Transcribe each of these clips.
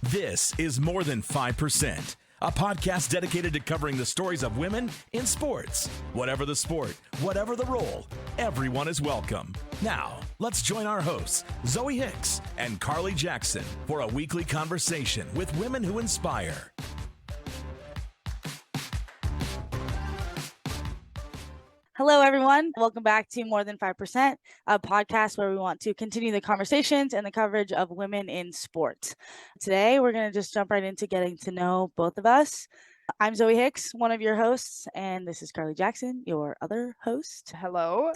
This is More Than 5%, a podcast dedicated to covering the stories of women in sports. Whatever the sport, whatever the role, everyone is welcome. Now, let's join our hosts, Zoe Hicks and Carly Jackson, for a weekly conversation with women who inspire. Hello, everyone. Welcome back to More Than 5%, a podcast where we want to continue the conversations and the coverage of women in sport. Today, we're going to just jump right into getting to know both of us. I'm Zoe Hicks, one of your hosts, and this is Carly Jackson, your other host. Hello,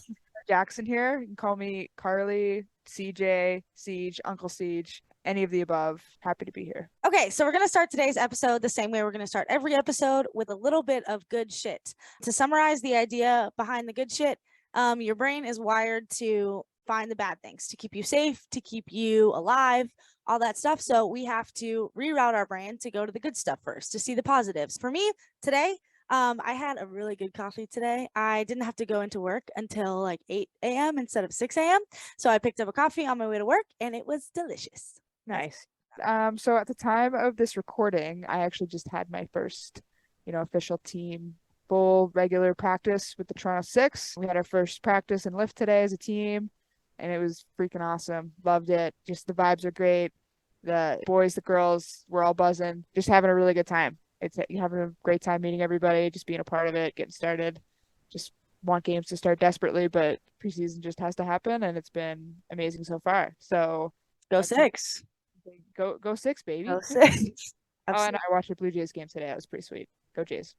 Jackson here. You can call me Carly, CJ, Siege, Uncle Siege, any of the above. Happy to be here. Okay, so we're going to start today's episode the same way we're going to start every episode, with a little bit of good shit. To summarize the idea behind the good shit, your brain is wired to find the bad things, to keep you safe, to keep you alive, all that stuff. So we have to reroute our brain to go to the good stuff first, to see the positives. For me, today, I had a really good coffee today. I didn't have to go into work until like 8 a.m. instead of 6 a.m. So I picked up a coffee on my way to work, and it was delicious. Nice. So at the time of this recording, I actually just had my first, official team full regular practice with the Toronto Six. We had our first practice and lift today as a team, and it was freaking awesome. Loved it. Just the vibes are great. The boys, the girls, we're all buzzing. Just having a really good time. You having a great time meeting everybody, just being a part of it, getting started. Just want games to start desperately, but preseason just has to happen, and it's been amazing so far. So go Six. Go Six, baby. Go Six. Oh, and I watched the Blue Jays game today. That was pretty sweet. Go Jays.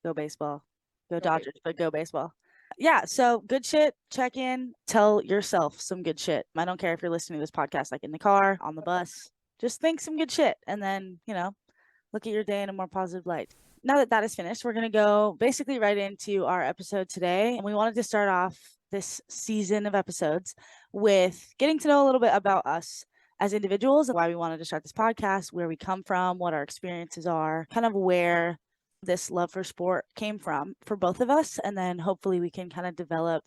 Go baseball. Go Dodgers, but go baseball. Yeah, so good shit. Check in. Tell yourself some good shit. I don't care if you're listening to this podcast like in the car, on the bus. Just think some good shit, and then, look at your day in a more positive light. Now that that is finished, we're going to go basically right into our episode today. And we wanted to start off this season of episodes with getting to know a little bit about us as individuals, and why we wanted to start this podcast, where we come from, what our experiences are, kind of where this love for sport came from for both of us. And then hopefully we can kind of develop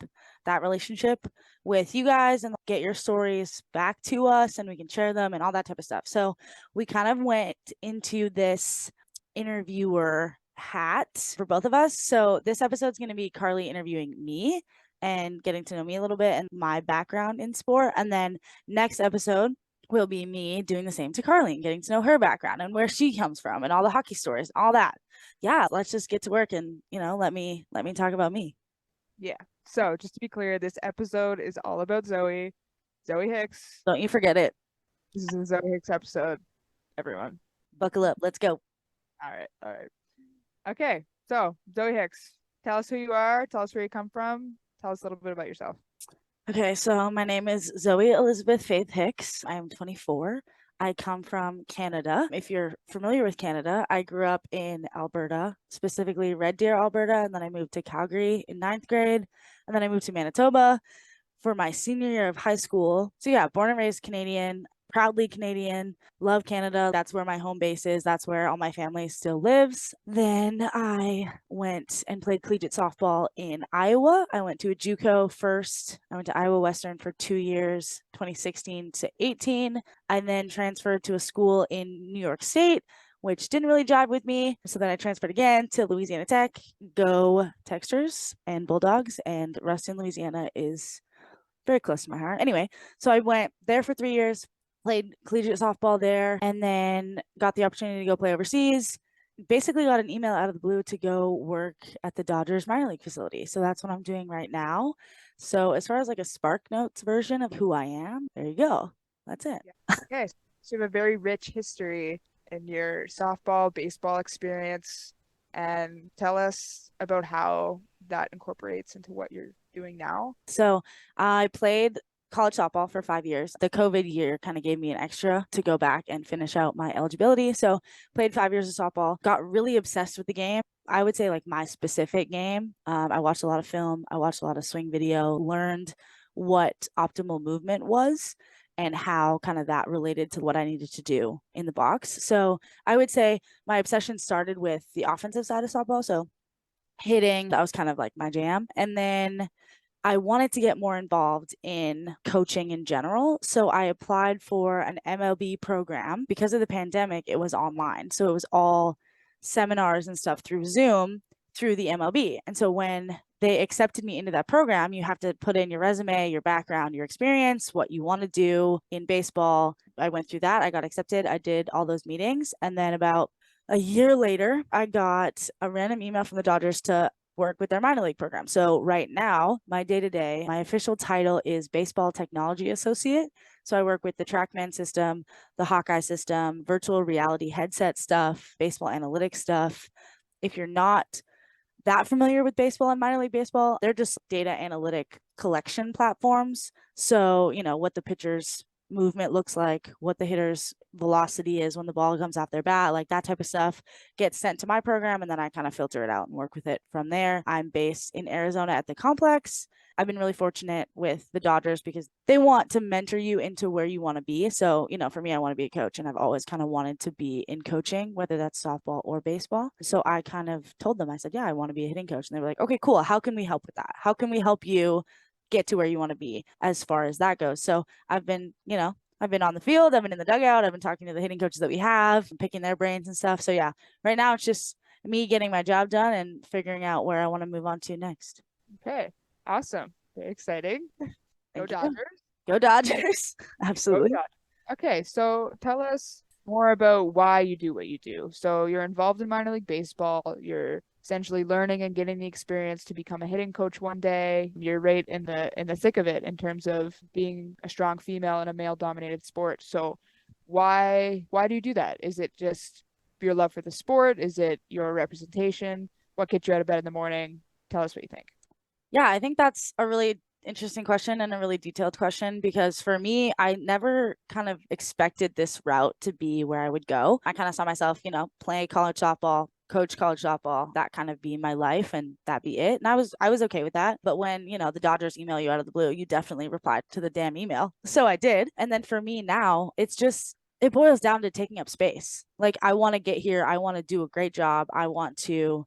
that relationship with you guys and get your stories back to us, and we can share them and all that type of stuff. So we kind of went into this interviewer hat for both of us. So this episode is going to be Carly interviewing me and getting to know me a little bit and my background in sport. And then next episode will be me doing the same to Carly and getting to know her background and where she comes from and all the hockey stories, all that. Yeah, let's just get to work and, let me talk about me. Yeah. So just to be clear, this episode is all about Zoe Hicks. Don't you forget it. This is a Zoe Hicks episode, everyone. Buckle up. Let's go. All right. Okay. So Zoe Hicks, tell us who you are. Tell us where you come from. Tell us a little bit about yourself. Okay, so my name is Zoe Elizabeth Faith Hicks. I am 24. I come from Canada. If you're familiar with Canada, I grew up in Alberta, specifically Red Deer, Alberta, and then I moved to Calgary in 9th grade, and then I moved to Manitoba for my senior year of high school. So yeah, born and raised Canadian, proudly Canadian, love Canada. That's where my home base is. That's where all my family still lives. Then I went and played collegiate softball in Iowa. I went to a JUCO first. I went to Iowa Western for 2 years, 2016 to 18. I then transferred to a school in New York State, which didn't really jive with me. So then I transferred again to Louisiana Tech. Go Texters and Bulldogs, and Ruston, Louisiana is very close to my heart. Anyway, so I went there for 3 years, played collegiate softball there, and then got the opportunity to go play overseas. Basically got an email out of the blue to go work at the Dodgers minor league facility. So that's what I'm doing right now. So as far as like a Spark Notes version of who I am, there you go. That's it. Yeah. Okay. So you have a very rich history in your softball, baseball experience, and tell us about how that incorporates into what you're doing now. So I played college softball for 5 years. The COVID year kind of gave me an extra to go back and finish out my eligibility. So played 5 years of softball, got really obsessed with the game. I would say like my specific game. I watched a lot of film. I watched a lot of swing video, learned what optimal movement was and how kind of that related to what I needed to do in the box. So I would say my obsession started with the offensive side of softball. So hitting, that was kind of like my jam. And then I wanted to get more involved in coaching in general. So I applied for an MLB program. Because of the pandemic, it was online. So it was all seminars and stuff through Zoom through the MLB. And so when they accepted me into that program, you have to put in your resume, your background, your experience, what you want to do in baseball. I went through that. I got accepted. I did all those meetings. And then about a year later, I got a random email from the Dodgers to work with their minor league program. So right now, my day-to-day, my official title is Baseball Technology Associate. So I work with the TrackMan system, the Hawkeye system, virtual reality headset stuff, baseball analytics stuff. If you're not that familiar with baseball and minor league baseball, they're just data analytic collection platforms. So, what the pitcher's movement looks like, what the hitter's velocity is when the ball comes off their bat, like that type of stuff gets sent to my program, and then I kind of filter it out and work with it from there. I'm based in Arizona at the complex. I've been really fortunate with the Dodgers because they want to mentor you into where you want to be. So, for me, I want to be a coach, and I've always kind of wanted to be in coaching, whether that's softball or baseball. So I kind of told them, I said, yeah, I want to be a hitting coach. And they were like, okay, cool. How can we help with that? How can we help you get to where you want to be as far as that goes? So I've been on the field, I've been in the dugout, I've been talking to the hitting coaches that we have, picking their brains and stuff. So yeah, right now it's just me getting my job done and figuring out where I want to move on to next. Okay, awesome. Very exciting. Go Dodgers. Go Dodgers. Absolutely. Go Dodgers. Okay, so tell us more about why you do what you do. So you're involved in minor league baseball. You're essentially learning and getting the experience to become a hitting coach one day. You're right in the thick of it in terms of being a strong female in a male-dominated sport. So why do you do that? Is it just your love for the sport? Is it your representation? What gets you out of bed in the morning? Tell us what you think. Yeah, I think that's a really interesting question and a really detailed question, because for me, I never kind of expected this route to be where I would go. I kind of saw myself, play college softball, coach college softball, that kind of be my life and that be it. And I was okay with that. But when, the Dodgers email you out of the blue, you definitely replied to the damn email. So I did. And then for me now, it boils down to taking up space. Like, I want to get here. I want to do a great job. I want to,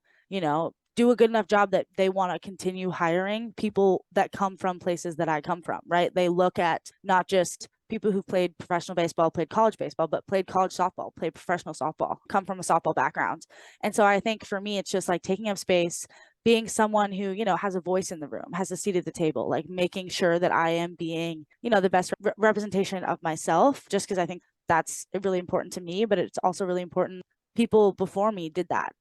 do a good enough job that they want to continue hiring people that come from places that I come from, right? They look at not just people who've played professional baseball, played college baseball, but played college softball, played professional softball, come from a softball background. And so I think for me, it's just like taking up space, being someone who, has a voice in the room, has a seat at the table, like making sure that I am being, the best representation of myself, just because I think that's really important to me, but it's also really important. People before me did that.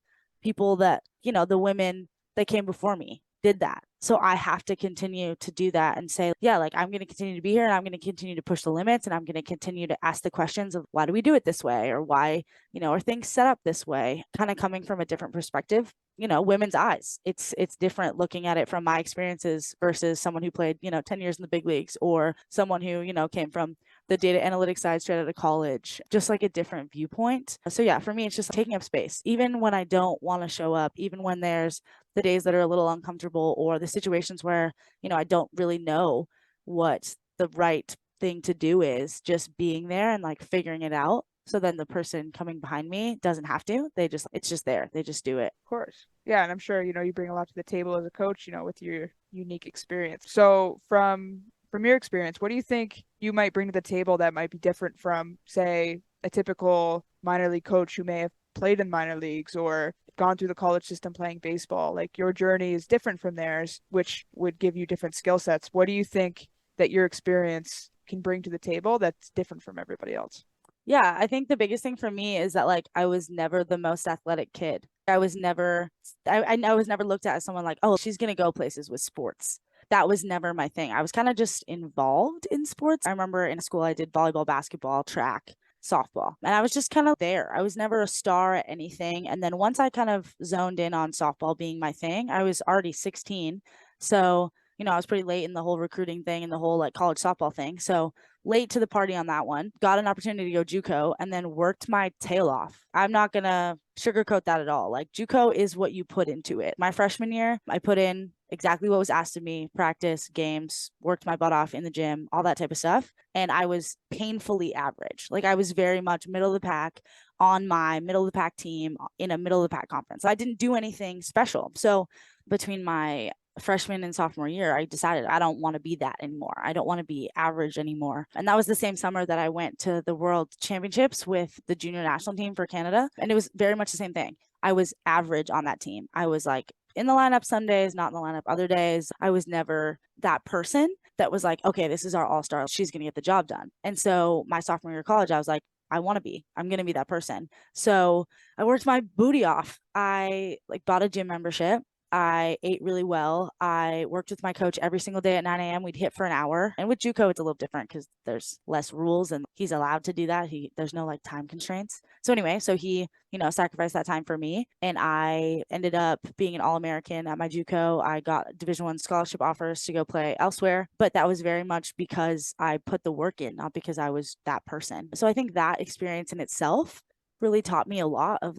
People that, the women that came before me did that. So I have to continue to do that and say, yeah, like, I'm going to continue to be here, and I'm going to continue to push the limits, and I'm going to continue to ask the questions of why do we do it this way, or why, are things set up this way, kind of coming from a different perspective, women's eyes. It's different looking at it from my experiences versus someone who played, 10 years in the big leagues, or someone who, came from the data analytics side straight out of college, just like a different viewpoint. So yeah, for me, it's just taking up space, even when I don't want to show up, even when there's the days that are a little uncomfortable, or the situations where, I don't really know what the right thing to do is, just being there and like figuring it out. So then the person coming behind me doesn't have to, it's just there. They just do it. Of course. Yeah. And I'm sure, you bring a lot to the table as a coach, with your unique experience. So from your experience, what do you think you might bring to the table that might be different from, say, a typical minor league coach who may have played in minor leagues or gone through the college system playing baseball? Like, your journey is different from theirs, which would give you different skill sets. What do you think that your experience can bring to the table that's different from everybody else? Yeah, I think the biggest thing for me is that, like, I was never the most athletic kid. I was never looked at as someone like, oh, she's going to go places with sports. That was never my thing. I was kind of just involved in sports. I remember in school, I did volleyball, basketball, track, softball, and I was just kind of there. I was never a star at anything. And then once I kind of zoned in on softball being my thing, I was already 16. So, I was pretty late in the whole recruiting thing and the whole like college softball thing. So late to the party on that one, got an opportunity to go JUCO, and then worked my tail off. I'm not going to sugarcoat that at all. Like, JUCO is what you put into it. My freshman year, I put in exactly what was asked of me: practice, games, worked my butt off in the gym, all that type of stuff. And I was painfully average. Like, I was very much middle of the pack on my middle of the pack team in a middle of the pack conference. I didn't do anything special. So between my freshman and sophomore year, I decided I don't want to be that anymore. I don't want to be average anymore. And that was the same summer that I went to the World Championships with the junior national team for Canada. And it was very much the same thing. I was average on that team. I was like in the lineup some days, not in the lineup other days. I was never that person that was like, okay, this is our all-star. She's going to get the job done. And so my sophomore year of college, I was like, I'm going to be that person. So I worked my booty off. I bought a gym membership. I ate really well. I worked with my coach every single day at 9 a.m. We'd hit for an hour. And with JUCO, it's a little different because there's less rules and he's allowed to do that. There's no time constraints. So anyway, so he, sacrificed that time for me. And I ended up being an All-American at my JUCO. I got Division I scholarship offers to go play elsewhere. But that was very much because I put the work in, not because I was that person. So I think that experience in itself really taught me a lot of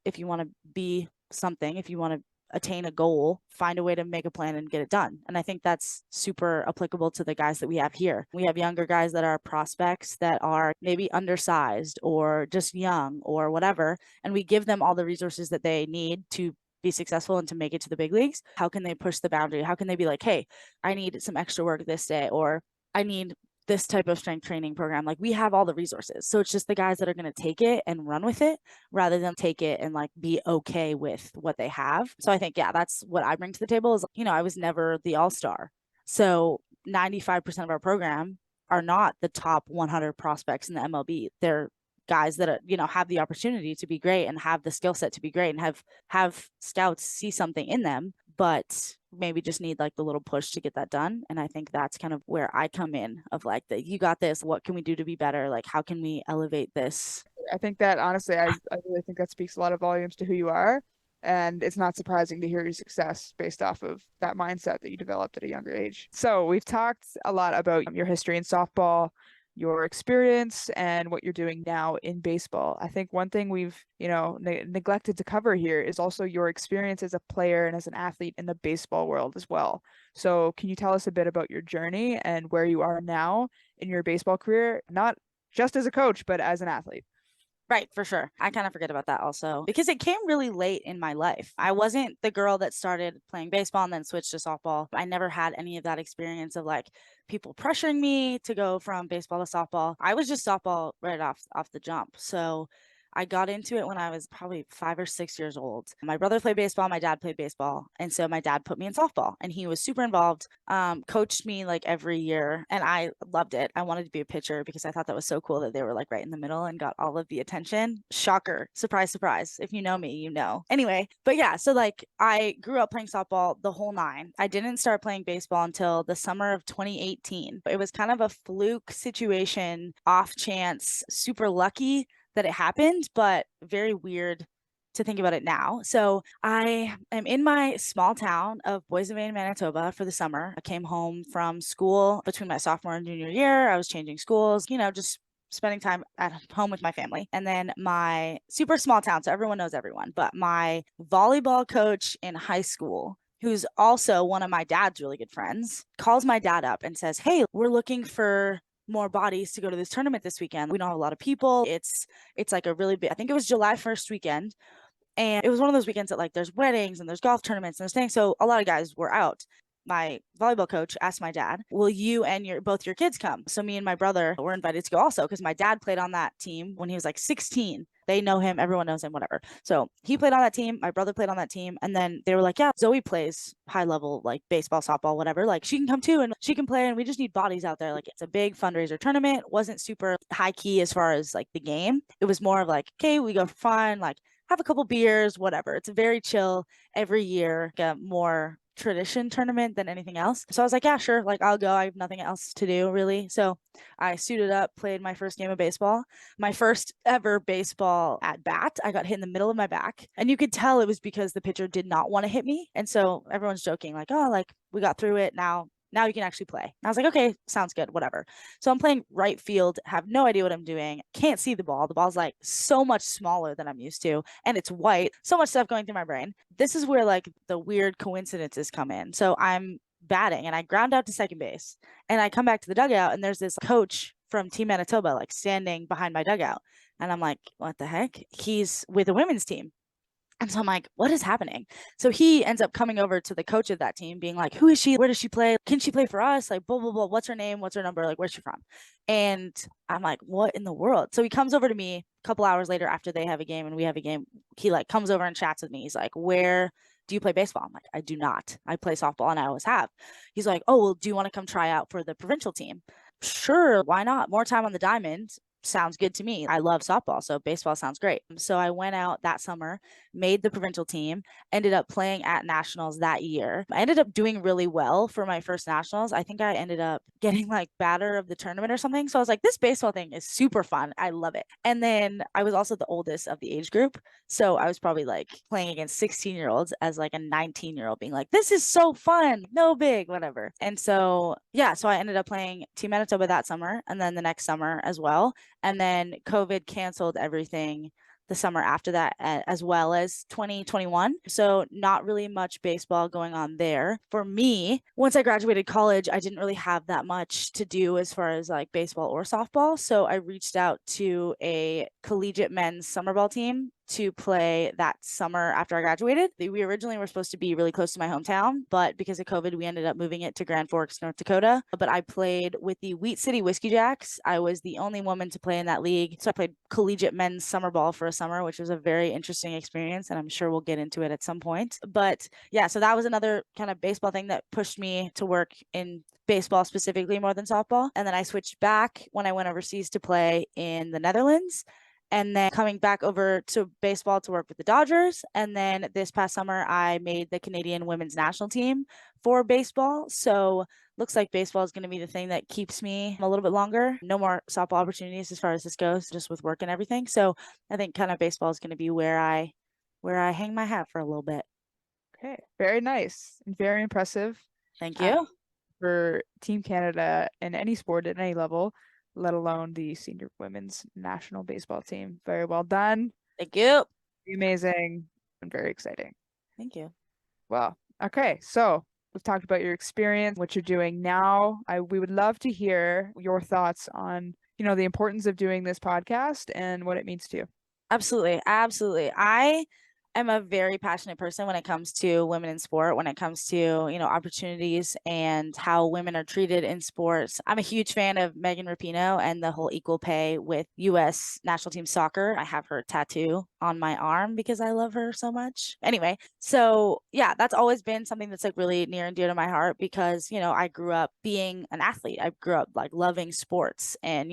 if you want to be something, if you want to attain a goal, find a way to make a plan and get it done. And I think that's super applicable to the guys that we have here. We have younger guys that are prospects that are maybe undersized or just young or whatever, and we give them all the resources that they need to be successful and to make it to the big leagues. How can they push the boundary? How can they be like, hey, I need some extra work this day, or I need this type of strength training program? We have all the resources. So it's just the guys that are going to take it and run with it rather than take it and be okay with what they have. So I think, that's what I bring to the table is, I was never the all-star. So 95% of our program are not the top 100 prospects in the MLB. They're guys that are, have the opportunity to be great and have the skill set to be great and have scouts see something in them, but maybe just need the little push to get that done. And I think that's kind of where I come in of you got this, what can we do to be better? How can we elevate this? I think that honestly, I really think that speaks a lot of volumes to who you are. And it's not surprising to hear your success based off of that mindset that you developed at a younger age. So we've talked a lot about your history in softball, your experience, and what you're doing now in baseball. I think one thing we've, neglected to cover here is also your experience as a player and as an athlete in the baseball world as well. So can you tell us a bit about your journey and where you are now in your baseball career, not just as a coach, but as an athlete? Right, for sure. I kind of forget about that also because it came really late in my life. I wasn't the girl that started playing baseball and then switched to softball. I never had any of that experience of people pressuring me to go from baseball to softball. I was just softball right off the jump. So I got into it when I was probably 5 or 6 years old. My brother played baseball, my dad played baseball. And so my dad put me in softball and he was super involved, coached me every year. And I loved it. I wanted to be a pitcher because I thought that was so cool that they were right in the middle and got all of the attention. Shocker. Surprise, surprise. If you know me, you know. Anyway, but yeah, so I grew up playing softball the whole nine. I didn't start playing baseball until the summer of 2018. It was kind of a fluke situation, off chance, super lucky that it happened, but very weird to think about it now. So I am in my small town of Boise, Manitoba for the summer. I came home from school between my sophomore and junior year. I was changing schools, just spending time at home with my family. And then my super small town, so everyone knows everyone, but my volleyball coach in high school, who's also one of my dad's really good friends, calls my dad up and says, hey, we're looking for more bodies to go to this tournament this weekend. We don't have a lot of people. It's a really big, I think it was July 1st weekend. And it was one of those weekends that there's weddings and there's golf tournaments and there's things. So a lot of guys were out. My volleyball coach asked my dad, will you and both your kids come? So me and my brother were invited to go also because my dad played on that team when he was 16. They know him. Everyone knows him, whatever. So he played on that team. My brother played on that team. And then they were like, yeah, Zoe plays high level, baseball, softball, whatever. She can come too and she can play and we just need bodies out there. It's a big fundraiser tournament. It wasn't super high key as far as the game. It was more of okay, we go for fun, have a couple beers, whatever. It's a very chill every year, a more tradition tournament than anything else. So I was like, yeah, sure. I'll go. I have nothing else to do really. So I suited up, played my first game of baseball, my first ever baseball at bat. I got hit in the middle of my back and you could tell it was because the pitcher did not want to hit me. And so everyone's joking we got through it. Now you can actually play. And I was like, okay, sounds good, whatever. So I'm playing right field, have no idea what I'm doing, can't see the ball. The ball's so much smaller than I'm used to, and it's white, so much stuff going through my brain. This is where the weird coincidences come in. So I'm batting and I ground out to second base and I come back to the dugout and there's this coach from Team Manitoba standing behind my dugout. And I'm like, what the heck? He's with a women's team. And so I'm like, what is happening? So he ends up coming over to the coach of that team being like, who is she? Where does she play? Can she play for us? Like, blah, blah, blah. What's her name? What's her number? Like, where's she from? And I'm like, what in the world? So he comes over to me a couple hours later after they have a game and we have a game. He like comes over and chats with me. He's like, where do you play baseball? I'm like, I do not. I play softball and I always have. He's like, oh, well, do you want to come try out for the provincial team? Sure, why not? More time on the diamond sounds good to me. I love softball, so baseball sounds great. So I went out that summer, made the provincial team, ended up playing at nationals that year. I ended up doing really well for my first nationals. I think I ended up getting like batter of the tournament or something. So I was like, this baseball thing is super fun. I love it. And then I was also the oldest of the age group. So I was probably like playing against 16-year-olds as like a 19-year-old being like, this is so fun, no big, whatever. And so, yeah, so I ended up playing Team Manitoba that summer and then the next summer as well. And then COVID canceled everything the summer after that, as well as 2021. So not really much baseball going on there. For me, once I graduated college, I didn't really have that much to do as far as like baseball or softball. So I reached out to a collegiate men's summer ball team to play that summer after I graduated. We originally were supposed to be really close to my hometown, but because of COVID, we ended up moving it to Grand Forks, North Dakota. But I played with the Wheat City Whiskey Jacks. I was the only woman to play in that league. So I played collegiate men's summer ball for a summer, which was a very interesting experience. And I'm sure we'll get into it at some point. But yeah, so that was another kind of baseball thing that pushed me to work in baseball specifically more than softball. And then I switched back when I went overseas to play in the Netherlands. And then coming back over to baseball to work with the Dodgers. And then this past summer, I made the Canadian women's national team for baseball. So looks like baseball is going to be the thing that keeps me a little bit longer. No more softball opportunities as far as this goes, just with work and everything. So I think kind of baseball is going to be where I hang my hat for a little bit. Okay, very nice and very impressive. Thank you. For Team Canada in any sport at any level, let alone the senior women's national baseball team. Very well done. Thank you. Amazing and very exciting. Thank you. Well, okay, so we've talked about your experience, what you're doing now. We would love to hear your thoughts on, the importance of doing this podcast and what it means to you. Absolutely. Absolutely. I am a very passionate person when it comes to women in sport, when it comes to, opportunities and how women are treated in sports. I'm a huge fan of Megan Rapinoe and the whole equal pay with U.S. national team soccer. I have her tattoo on my arm because I love her so much. Anyway, so yeah, that's always been something that's like really near and dear to my heart because, I grew up being an athlete. I grew up like loving sports and,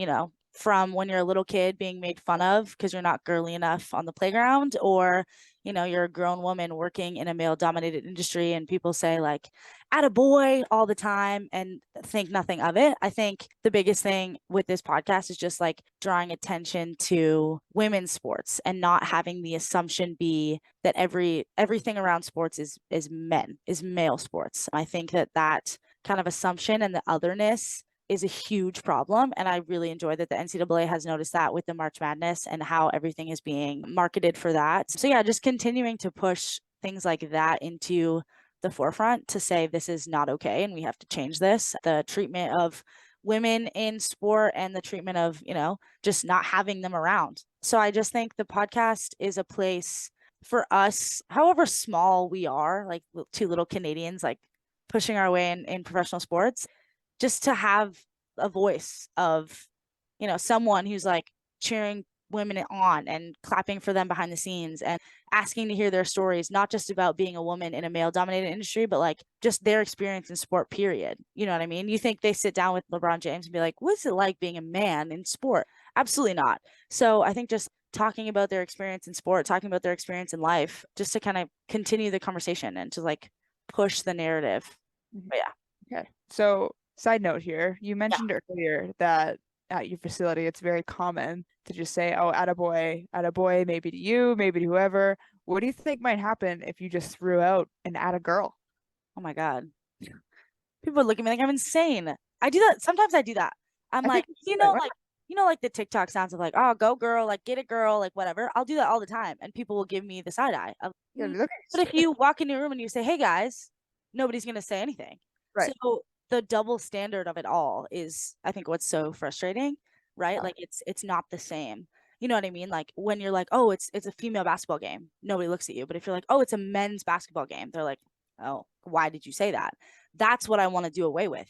from when you're a little kid being made fun of because you're not girly enough on the playground, or you're a grown woman working in a male dominated industry and people say like attaboy all the time and think nothing of it. I think the biggest thing with this podcast is just like drawing attention to women's sports and not having the assumption be that everything around sports is male sports. I think that kind of assumption and the otherness is a huge problem. And I really enjoy that the NCAA has noticed that with the March Madness and how everything is being marketed for that. So yeah, just continuing to push things like that into the forefront to say this is not okay and we have to change this. The treatment of women in sport and the treatment of, just not having them around. So I just think the podcast is a place for us, however small we are, like two little Canadians, like pushing our way in professional sports, just to have a voice of, someone who's like cheering women on and clapping for them behind the scenes and asking to hear their stories, not just about being a woman in a male dominated industry, but like just their experience in sport, period. You know what I mean? You think they sit down with LeBron James and be like, what's it like being a man in sport? Absolutely not. So I think just talking about their experience in sport, talking about their experience in life, just to kind of continue the conversation and to like push the narrative. But yeah. Okay. So side note here, you mentioned earlier that at your facility, it's very common to just say, oh, attaboy, maybe to you, maybe to whoever. What do you think might happen if you just threw out an attagirl? Oh my God. People look at me like I'm insane. I do that. Sometimes I do that. I'm like, like the TikTok sounds of like, oh, go girl, like get it girl, like whatever. I'll do that all the time. And people will give me the side eye. But if you walk into a room and you say, hey guys, nobody's going to say anything. Right. So the double standard of it all is, I think, what's so frustrating, right? Like it's not the same. You know what I mean? Like when you're like, oh, it's a female basketball game, nobody looks at you. But if you're like, oh, it's a men's basketball game, they're like, oh, why did you say that? That's what I want to do away with.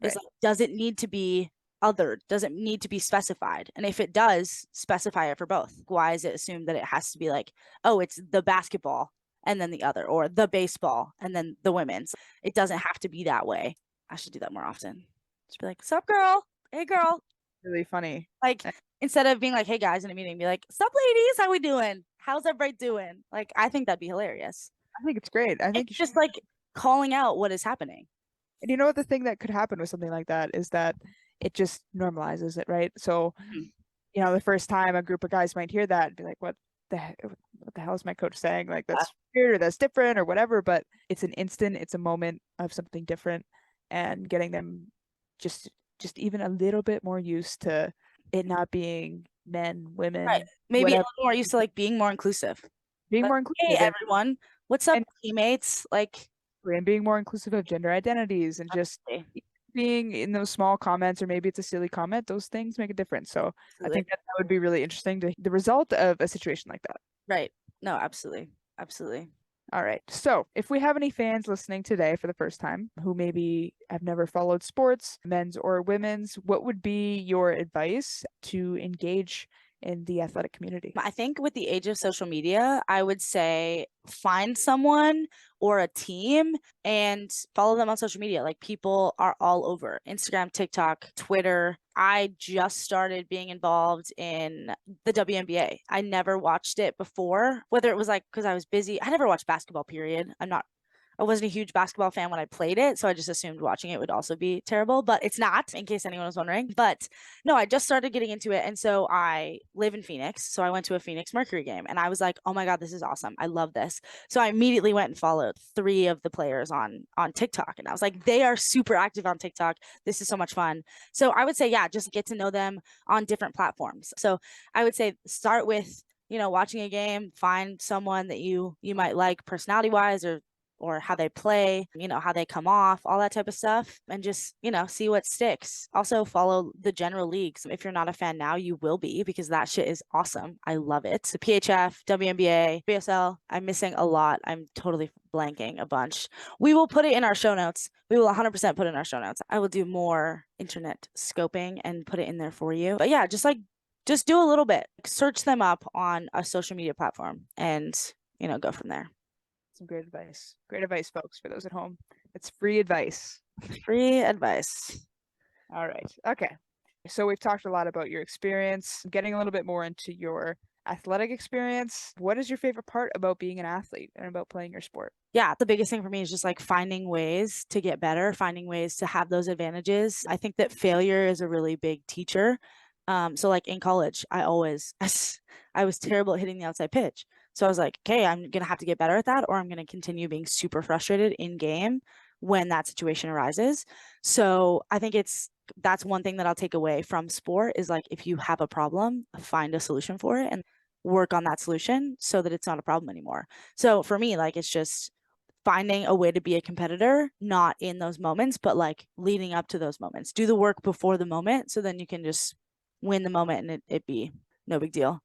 Is Right. like, does it need to be othered? Does it need to be specified? And if it does, specify it for both. Why is it assumed that it has to be like, oh, it's the basketball and then the other, or the baseball and then the women's? It doesn't have to be that way. I should do that more often. Just be like, sup, girl? Hey, girl. Really funny. Like, instead of being like, hey, guys, in a meeting, be like, sup, ladies? How we doing? How's everybody doing? Like, I think that'd be hilarious. I think it's great. I think it's just like calling out what is happening. And you know what, the thing that could happen with something like that is that it just normalizes it, right? So, you know, the first time a group of guys might hear that and be like, what the hell is my coach saying? Like, that's weird or that's different or whatever. But it's an instant, it's a moment of something different, and getting them just even a little bit more used to it not being men, women, right? Maybe whatever. a little more used to like being more inclusive. Being like, more inclusive. Hey, everyone, what's up, teammates? Like, and being more inclusive of gender identities, and just being in those small comments, or maybe it's a silly comment, those things make a difference. So absolutely. I think that would be really interesting to the result of a situation like that. Right. No, absolutely. Absolutely. All right. So if we have any fans listening today for the first time who maybe have never followed sports, men's or women's, what would be your advice to engage in the athletic community? I think with the age of social media, I would say find someone or a team and follow them on social media. Like, people are all over Instagram, TikTok, Twitter. I just started being involved in the WNBA. I never watched it before, whether it was like because I was busy. I never watched basketball, period. I wasn't a huge basketball fan when I played it, so I just assumed watching it would also be terrible, but it's not, in case anyone was wondering. But no, I just started getting into it, and so I live in Phoenix, so I went to a Phoenix Mercury game, and I was like, oh my God, this is awesome. I love this. So I immediately went and followed 3 of the players on TikTok, and I was like, they are super active on TikTok. This is so much fun. So I would say, yeah, just get to know them on different platforms. So I would say start with, watching a game, find someone that you might like personality-wise, or how they play, how they come off, all that type of stuff, and just, see what sticks. Also follow the general leagues. If you're not a fan now, you will be, because that shit is awesome. I love it. So PHF, WNBA, WSL, I'm missing a lot. I'm totally blanking a bunch. We will put it in our show notes. We will 100% put it in our show notes. I will do more internet scoping and put it in there for you. But yeah, just do a little bit. Search them up on a social media platform and, go from there. Some great advice. Great advice, folks, for those at home. It's free advice. Free advice. All right. Okay. So we've talked a lot about your experience, getting a little bit more into your athletic experience. What is your favorite part about being an athlete and about playing your sport? Yeah, the biggest thing for me is just like finding ways to get better, finding ways to have those advantages. I think that failure is a really big teacher. So like in college, I was terrible at hitting the outside pitch. So I was like, okay, I'm going to have to get better at that, or I'm going to continue being super frustrated in game when that situation arises. So I think that's one thing that I'll take away from sport is like, if you have a problem, find a solution for it and work on that solution so that it's not a problem anymore. So for me, like, it's just finding a way to be a competitor, not in those moments, but like leading up to those moments. Do the work before the moment, so then you can just win the moment and it be no big deal.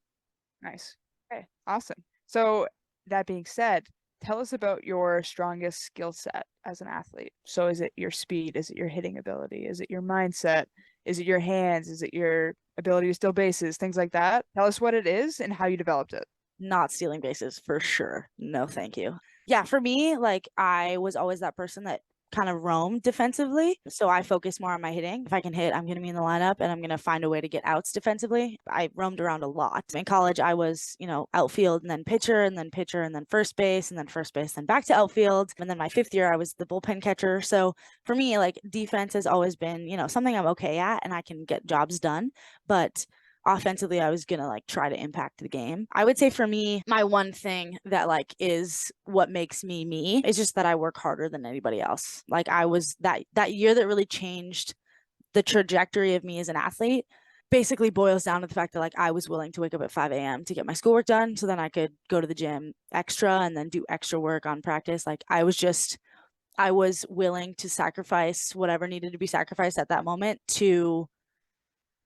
Nice. Okay, awesome. So that being said, tell us about your strongest skill set as an athlete. So is it your speed? Is it your hitting ability? Is it your mindset? Is it your hands? Is it your ability to steal bases? Things like that. Tell us what it is and how you developed it. Not stealing bases, for sure. No, thank you. Yeah, for me, like, I was always that person that kind of roamed defensively. So I focus more on my hitting. If I can hit, I'm going to be in the lineup and I'm going to find a way to get outs defensively. I roamed around a lot. In college, I was, outfield and then pitcher and then pitcher and then first base and then first base, then back to outfield. And then my 5th year, I was the bullpen catcher. So for me, like, defense has always been, something I'm okay at and I can get jobs done. But offensively, I was going to like try to impact the game. I would say for me, my one thing that like is what makes me me is just that I work harder than anybody else. Like, I was that year that really changed the trajectory of me as an athlete basically boils down to the fact that like I was willing to wake up at 5 a.m. to get my schoolwork done so then I could go to the gym extra and then do extra work on practice. Like, I was willing to sacrifice whatever needed to be sacrificed at that moment to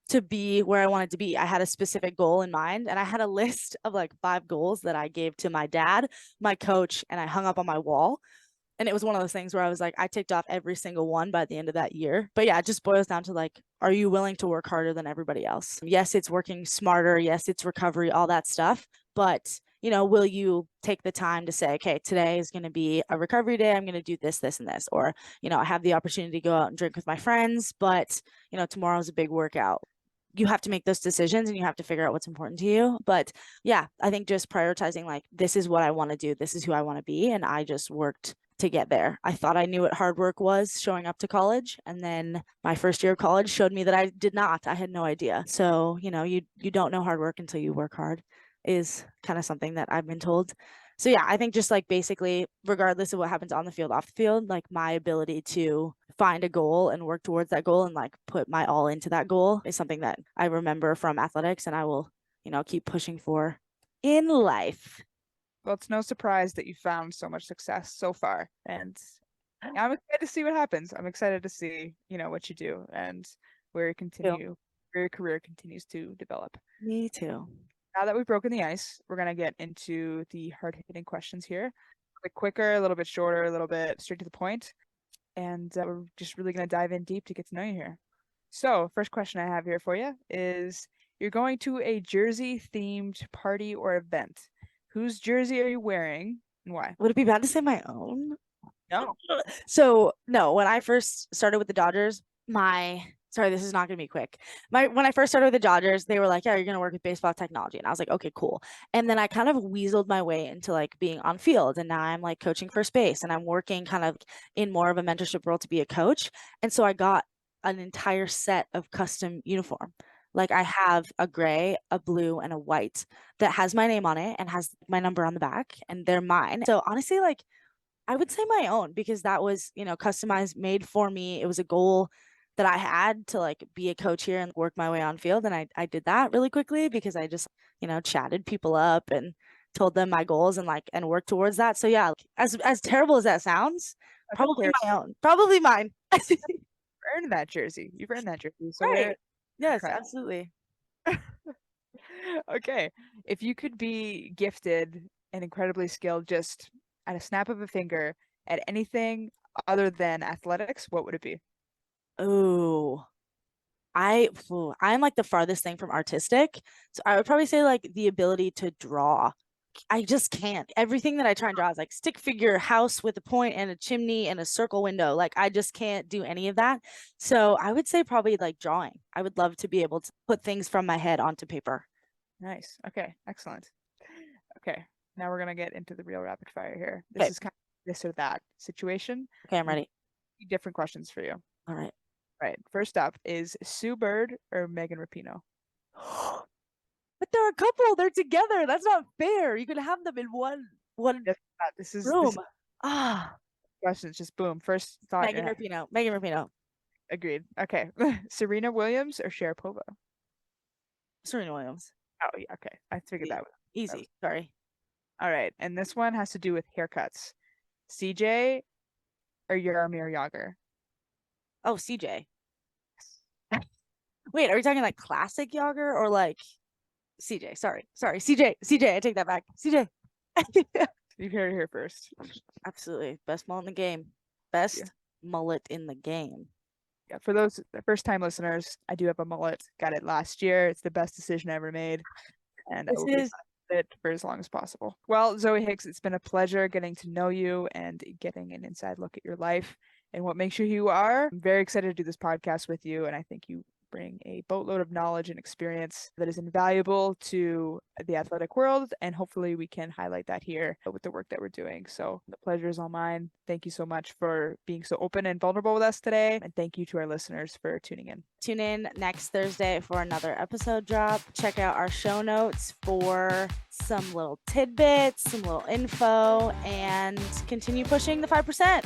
to be where I wanted to be. I had a specific goal in mind, and I had a list of like 5 goals that I gave to my dad, my coach, and I hung up on my wall. And it was one of those things where I was like, I ticked off every single one by the end of that year. But yeah, it just boils down to like, are you willing to work harder than everybody else? Yes, it's working smarter. Yes, it's recovery, all that stuff. But, will you take the time to say, okay, today is going to be a recovery day. I'm going to do this, this, and this. Or, I have the opportunity to go out and drink with my friends, but, tomorrow's a big workout. You have to make those decisions and you have to figure out what's important to you. But yeah, I think just prioritizing like, this is what I want to do. This is who I want to be. And I just worked to get there. I thought I knew what hard work was showing up to college. And then my first year of college showed me that I did not. I had no idea. So, you don't know hard work until you work hard is kind of something that I've been told. So yeah, I think just like basically, regardless of what happens on the field, off the field, like my ability to find a goal and work towards that goal and like put my all into that goal is something that I remember from athletics and I will, keep pushing for in life. Well, it's no surprise that you found so much success so far. And I'm excited to see what happens. I'm excited to see, what you do and where your career continues to develop. Me too. Now that we've broken the ice, we're going to get into the hard-hitting questions here. A bit quicker, a little bit shorter, a little bit straight to the point. And we're just really going to dive in deep to get to know you here. So, first question I have here for you is, you're going to a jersey-themed party or event. Whose jersey are you wearing and why? Would it be bad to say my own? No. So, no, when I first started with the Dodgers, sorry, this is not going to be quick. When I first started with the Dodgers, they were like, yeah, you're going to work with baseball technology. And I was like, okay, cool. And then I kind of weaseled my way into like being on field. And now I'm like coaching first base and I'm working kind of in more of a mentorship role to be a coach. And so I got an entire set of custom uniform. Like I have a gray, a blue, and a white that has my name on it and has my number on the back, and they're mine. So honestly, like I would say my own, because that was, customized, made for me. It was a goal that I had to like be a coach here and work my way on field. And I did that really quickly because I just, chatted people up and told them my goals and worked towards that. So yeah, as terrible as that sounds, probably my own, probably mine. You've earned that jersey. So right. Yes, okay. Absolutely. Okay. If you could be gifted and incredibly skilled just at a snap of a finger at anything other than athletics, what would it be? Oh, I'm like the farthest thing from artistic. So I would probably say like the ability to draw. I just can't. Everything that I try and draw is like stick figure, house with a point and a chimney and a circle window. Like I just can't do any of that. So I would say probably like drawing. I would love to be able to put things from my head onto paper. Nice. Okay. Excellent. Okay. Now we're going to get into the real rapid fire here. This is kind of this or that situation. Okay, I'm ready. Different questions for you. All right. Right. First up is Sue Bird or Megan Rapinoe? But they're a couple. They're together. That's not fair. You can have them in one this is room. Questions. Just boom. First thought. Megan Rapinoe. Agreed. Okay. Serena Williams or Sharapova? Serena Williams. Oh yeah. Okay. I figured that was easy. Sorry. All right. And this one has to do with haircuts. CJ or Jaromir Jagr? Oh, CJ. Wait, are we talking like classic Jagr or like CJ? Sorry. CJ. I take that back. CJ. You've heard it here first. Absolutely. Best mullet in the game. Mullet in the game. Yeah, for those first time listeners, I do have a mullet. Got it last year. It's the best decision I ever made. And I will be it for as long as possible. Well, Zoe Hicks, it's been a pleasure getting to know you and getting an inside look at your life and what makes you who you are. I'm very excited to do this podcast with you, and I think you bring a boatload of knowledge and experience that is invaluable to the athletic world, and hopefully we can highlight that here with the work that we're doing. So the pleasure is all mine. Thank you so much for being so open and vulnerable with us today, and thank you to our listeners for tuning in. Tune in next Thursday for another episode drop. Check out our show notes for some little tidbits, some little info, and continue pushing the 5%.